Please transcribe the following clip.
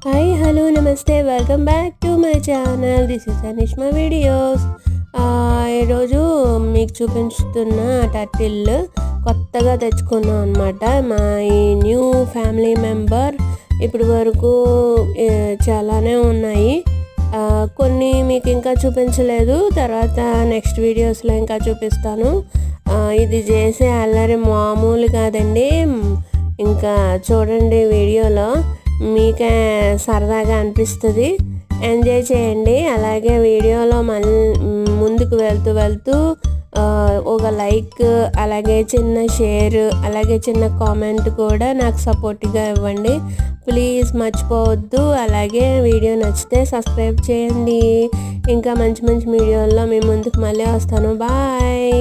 Hi hello నమస్తే welcome back to my channel. This is Anishma videos. ఈరోజు మీకు చూపించుతున్న turtle కొత్తగా తెచ్చుకున్నాం అనమాట. మా ఈ న్యూ ఫ్యామిలీ మెంబర్ ఇప్పటి వరకు చాలానే ఉన్నాయి. కొన్ని మీకు ఇంకా చూపించలేదు, తర్వాత నెక్స్ట్ వీడియోస్లో ఇంకా చూపిస్తాను. ఇది చేసే అల్లరి మామూలు కాదండి. ఇంకా చూడండి, వీడియోలో మీకే సరదాగా అనిపిస్తుంది, ఎంజాయ్ చేయండి. అలాగే వీడియోలో ముందుకు వెళ్తూ ఒక లైక్, అలాగే చిన్న షేర్, అలాగే చిన్న కామెంట్ కూడా నాకు సపోర్ట్గా ఇవ్వండి ప్లీజ్, మర్చిపోవద్దు. అలాగే వీడియో నచ్చితే సబ్స్క్రైబ్ చేయండి. ఇంకా మంచి మంచి వీడియోల్లో మీ ముందుకు మళ్ళీ వస్తాను. బాయ్.